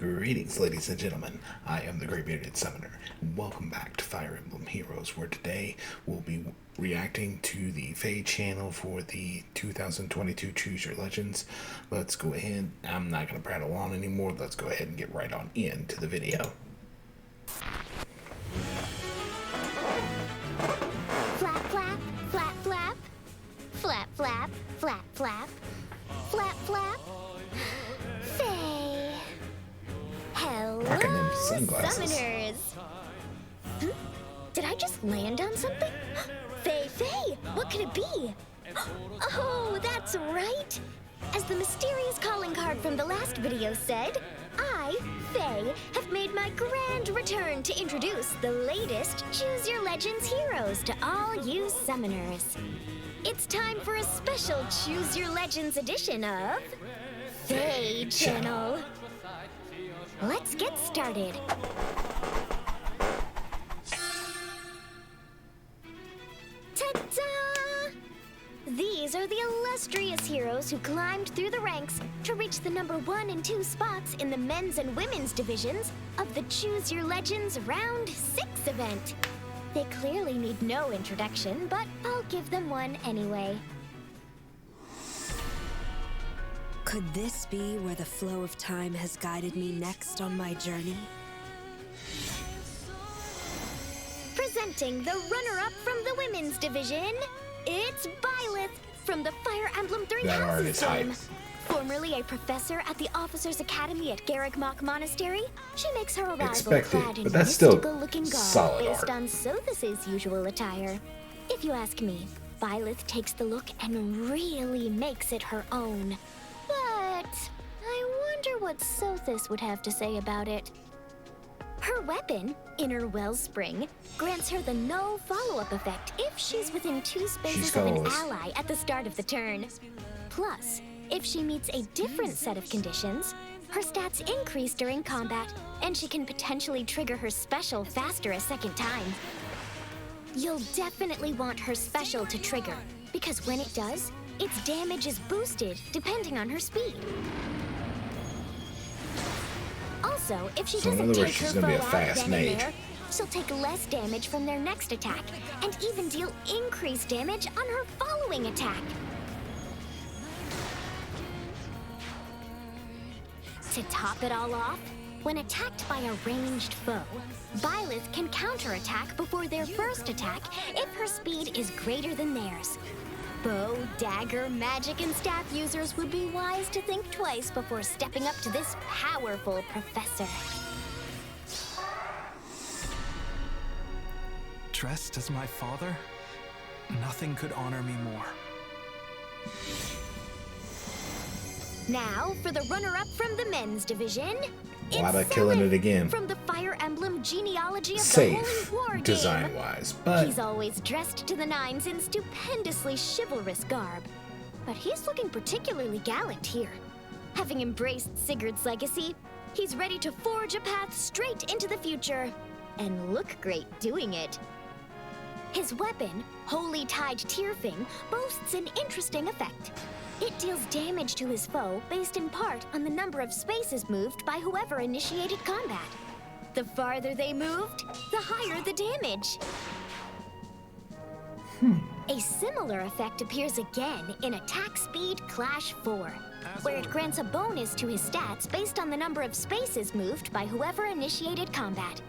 Greetings, ladies and gentlemen. I am the Grey Bearded Summoner. Welcome back to Fire Emblem Heroes, where today we'll be reacting to the FEH Channel for the 2022 Choose Your Legends. Let's go ahead. I'm not going to prattle on anymore. Let's go ahead and get right on into the video. Flap, flap, flap, flap. Flap, flap, flap, flap. Flap, flap. Faye. Rocking them Hello, sunglasses. summoners. Did I just land on something? Faye, what could it be? Oh, that's right. As the mysterious calling card from the last video said, I, Faye, have made my grand return to introduce the latest Choose Your Legends heroes to all you summoners. It's time for a special Choose Your Legends edition of FEH Channel. Let's get started. Ta-da! These are the illustrious heroes who climbed through the ranks to reach the number 1 and 2 spots in the men's and women's divisions of the Choose Your Legends Round 6 event. They clearly need no introduction, but I'll give them one anyway. Could this be where the flow of time has guided me next on my journey? Presenting the runner-up from the women's division, it's Byleth from the Fire Emblem Three That art Houses is hype. team. Formerly a professor at the Officers' Academy at Garrigmach Monastery, she makes her arrival Expected, clad in but that's still mystical-looking garb solid based art. on Sothis' usual attire. If you ask me, Byleth takes the look and really makes it her own. But I wonder what Sothis would have to say about it. Her weapon, Inner Wellspring, grants her the no follow-up effect if she's within 2 spaces of an goes. ally at the start of the turn. Plus, if she meets a different set of conditions, her stats increase during combat, and she can potentially trigger her special faster a second time. You'll definitely want her special to trigger, because when it does, its damage is boosted depending on her speed. Also, if she So in doesn't other take words, her she's foe gonna be a out fast then and mage. there, she'll take less damage from their next attack, and even deal increased damage on her following attack. To top it all off, when attacked by a ranged foe, Byleth can counterattack before their first attack if her speed is greater than theirs. Bow, dagger, magic, and staff users would be wise to think twice before stepping up to this powerful professor. Dressed as my father, nothing could honor me more. Now, for the runner-up from the men's division, Wada it's killing it Seliph again. from the Fire Emblem Genealogy of the Safe, Holy War game. design-wise, but He's always dressed to the nines in stupendously chivalrous garb. But he's looking particularly gallant here. Having embraced Sigurd's legacy, he's ready to forge a path straight into the future, and look great doing it. His weapon, Holy Tide Tearfing, boasts an interesting effect. It deals damage to his foe based in part on the number of spaces moved by whoever initiated combat. The farther they moved, the higher the damage. A similar effect appears again in Attack Speed Clash 4, where it grants a bonus to his stats based on the number of spaces moved by whoever initiated combat.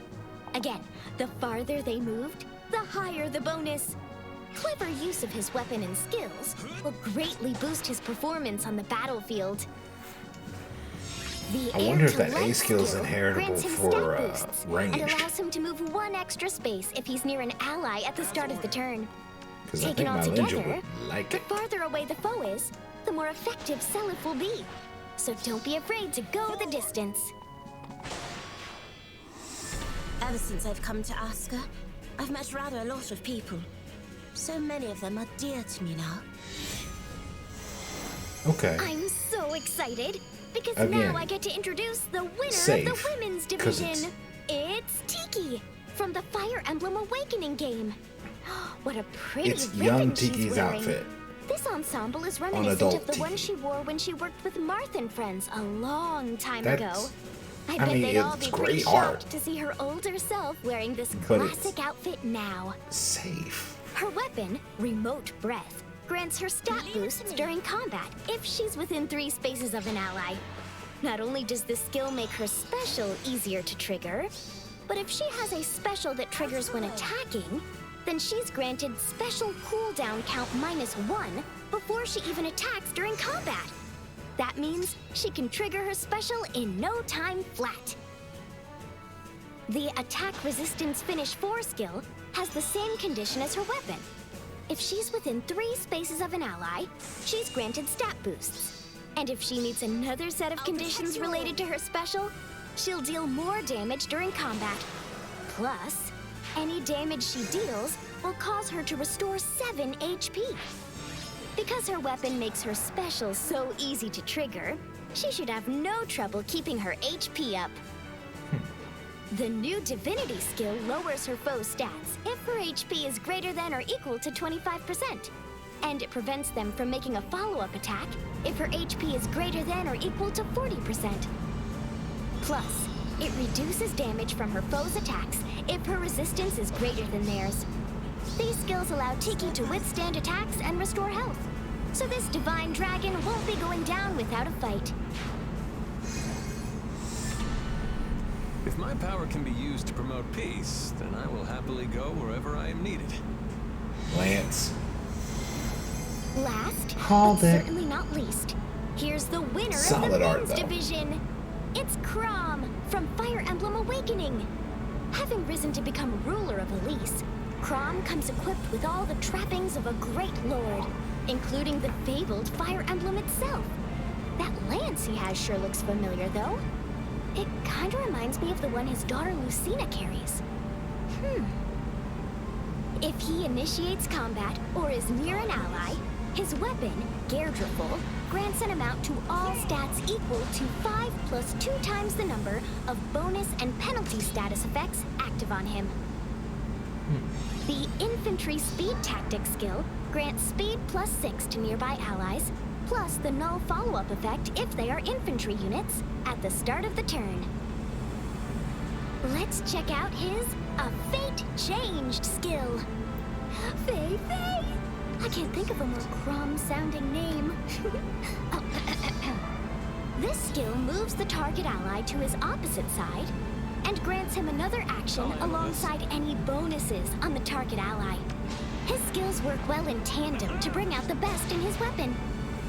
Again, the farther they moved, the higher the bonus. Clever use of his weapon and skills will greatly boost his performance on the battlefield. The I wonder if Air to that A Light skill is skill inheritable grants him for, stat boosts and ranged. allows him to move 1 extra space if he's near an ally at the start of the turn. because I Taken think all my ninja together, would like the it. farther away the foe is, the more effective Seliph will be. So don't be afraid to go the distance. Ever since I've come to Asker, I've met rather a lot of people. So many of them are dear to me now. Okay, I'm so excited because Again, now I get to introduce the winner safe, of the women's 'cause division. It's Tiki from the Fire Emblem Awakening game. What a pretty it's ribbon young she's Tiki's wearing. outfit. This ensemble is reminiscent adult of the one Tiki. she wore when she worked with Marth and Friends a long time That's ago. I I bet mean, they'd all it's be pretty great art. shocked to see her older self wearing this But it's- classic outfit now. Safe. Her weapon, Remote Breath, grants her stat boosts during combat if she's within 3 spaces of an ally. Not only does this skill make her special easier to trigger, but if she has a special that triggers when attacking, then she's granted special cooldown count -1 before she even attacks during combat. That means she can trigger her special in no time flat. The Attack Resistance Finish 4 skill has the same condition as her weapon. If she's within 3 spaces of an ally, she's granted stat boosts. And if she meets another set of conditions related to her special, she'll deal more damage during combat. Plus, any damage she deals will cause her to restore 7 HP. Because her weapon makes her special so easy to trigger, she should have no trouble keeping her HP up. The new Divinity skill lowers her foe stats if her HP is greater than or equal to 25%. And it prevents them from making a follow-up attack if her HP is greater than or equal to 40%. Plus, it reduces damage from her foe's attacks if her resistance is greater than theirs. These skills allow Tiki to withstand attacks and restore health, so this divine dragon won't be going down without a fight. If my power can be used to promote peace, then I will happily go wherever I am needed. Lance. Last, Called but it. certainly not least, here's the winner Solid of the art, men's though. division. It's Crom from Fire Emblem Awakening. Having risen to become ruler of Elise, Crom comes equipped with all the trappings of a great lord, including the fabled Fire Emblem itself. That lance he has sure looks familiar, though. It kinda reminds me of the one his daughter Lucina carries. If he initiates combat or is near an ally, his weapon, Gairdrifle, grants an amount to all stats equal to 5 plus 2 times the number of bonus and penalty status effects active on him. The Infantry Speed Tactic skill grants speed plus 6 to nearby allies, plus the null follow-up effect if they are infantry units at the start of the turn. Let's check out his A Fate Changed skill. Fei Fei! I can't think of a more Crom-sounding name. This skill moves the target ally to his opposite side and grants him another action alongside any bonuses on the target ally. His skills work well in tandem to bring out the best in his weapon.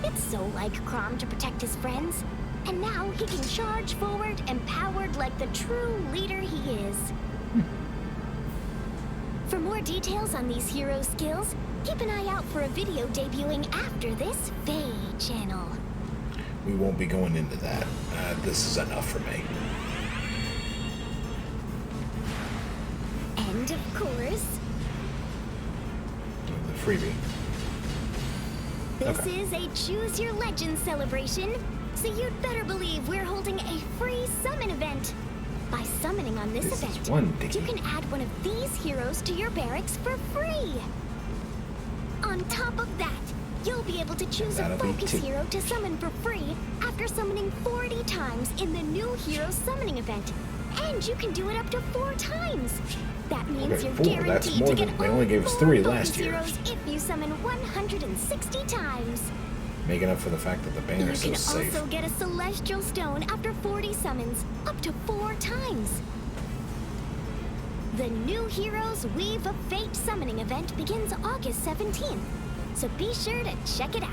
It's so like Crom to protect his friends, and now he can charge forward empowered like the true leader he is. For more details on these hero skills, keep an eye out for a video debuting after this FEH Channel. We won't be going into that. This is enough for me. And of course, The freebie. this Okay. is a Choose Your Legend celebration, so you'd better believe we're holding a free summon event. By summoning on this This is event, one, Tiki. you can add one of these heroes to your barracks for free. On top of that, you'll be able to choose a That'll be focus 2. hero to summon for free after summoning 40 times in the new hero summoning event. And you can do it up to 4 times. That means Okay, you're 4, that's guaranteed more to than- get they all only gave us 4 3 focus last year. heroes if you summon 160 times. Making up for the fact that the You banner's so can safe. also get a Celestial Stone after 40 summons, up to 4 times. The new Heroes Weave of Fate summoning event begins August 17th, so be sure to check it out.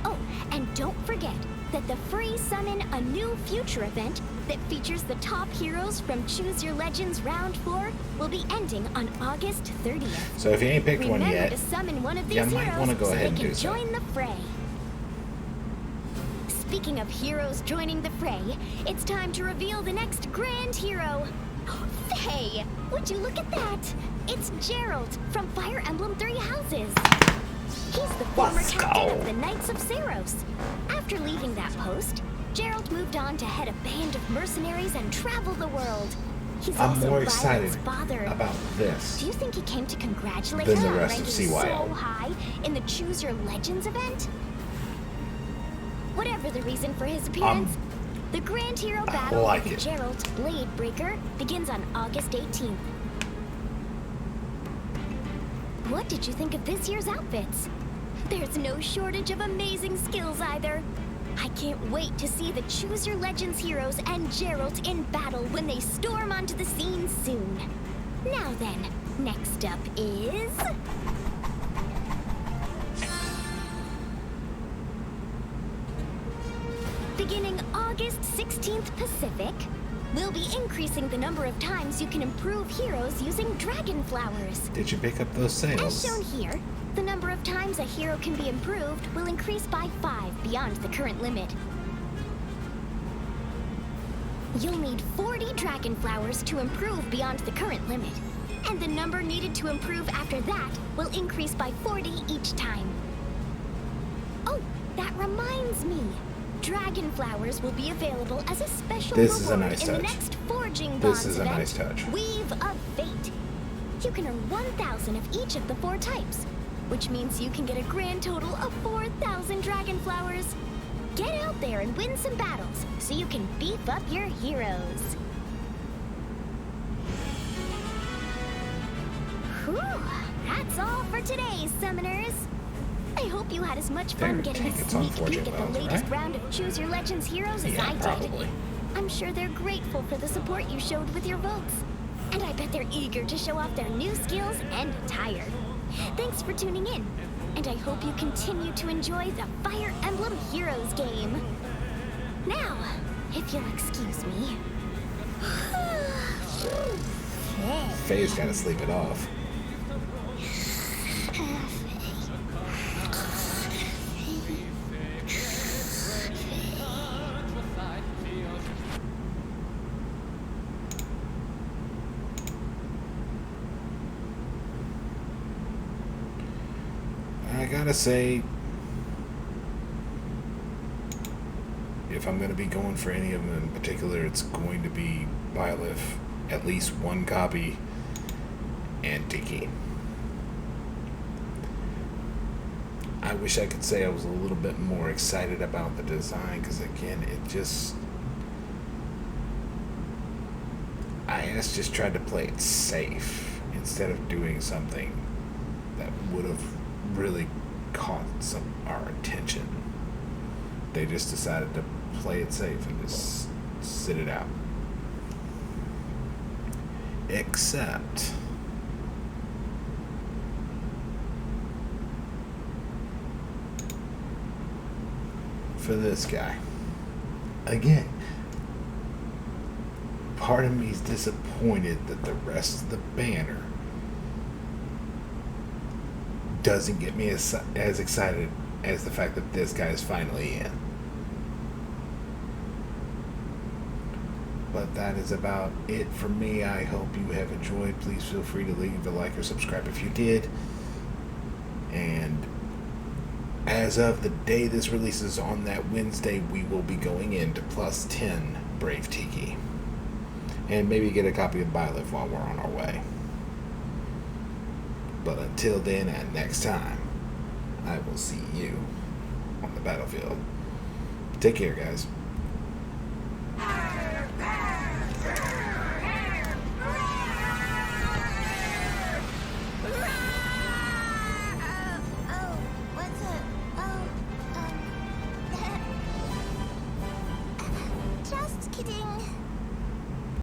Oh, and don't forget that the free Summon a New Future event that features the top heroes from Choose Your Legends Round 4 will be ending on August 30th. So if you ain't picked Remember one yet, to summon one of these you might heroes wanna go so ahead they and can do so. join the fray. Speaking of heroes joining the fray, it's time to reveal the next grand hero. Hey, would you look at that? It's Gerald from Fire Emblem Three Houses. He's the former Let's captain go. of the Knights of Saros. After leaving that post, Gerald moved on to head a band of mercenaries and travel the world. He's I'm also more Byleth's excited father. about this. Do you think he came to congratulate Than her the on rest of ranking CYL. so high in the Choose Your Legends event? Whatever the reason for his appearance, The Grand Hero Battle like with it. Gerald's Blade Breaker begins on August 18th. What did you think of this year's outfits? There's no shortage of amazing skills either. I can't wait to see the Choose Your Legends heroes and Gerald in battle when they storm onto the scene soon. Now then, next up is... Beginning August 16th Pacific, we'll be increasing the number of times you can improve heroes using dragon flowers. Did you pick up those As sales? shown here, the number of times a hero can be improved will increase by 5 beyond the current limit. You'll need 40 dragon flowers to improve beyond the current limit, and the number needed to improve after that will increase by 40 each time. Oh, that reminds me. Dragon flowers will be available as a special This is a reward nice in the touch. next Forging This Bonds is a event, nice touch. Weave of Fate. You can earn 1,000 of each of the 4 types, which means you can get a grand total of 4,000 dragon flowers. Get out there and win some battles so you can beef up your heroes. Whew, that's all for today, Summoners. I hope you had as much fun Favorite getting a tickets on sneak Fortune peek at the Wells, latest right? round of Choose Your Legends heroes as Yeah, I did. probably. I'm sure they're grateful for the support you showed with your votes. And I bet they're eager to show off their new skills and attire. Thanks for tuning in, and I hope you continue to enjoy the Fire Emblem Heroes game. Now, if you'll excuse me. Faye's gotta sleep it off. I gotta say, if I'm gonna be going for any of them in particular, it's going to be Byleth, at least one copy, and Tiki. I wish I could say I was a little bit more excited about the design, because again, it just... IS just tried to play it safe instead of doing something that would have really caught our attention. They just decided to play it safe and just sit it out. Except for this guy. Again, part of me is disappointed that the rest of the banner doesn't get me as excited as the fact that this guy is finally in. But that is about it for me. I hope you have enjoyed. Please feel free to leave a like or subscribe if you did. And as of the day this releases on that Wednesday, we will be going into plus 10 Brave Tiki. And maybe get a copy of Byleth while we're on our way. But until then and next time, I will see you on the battlefield. Take care, guys.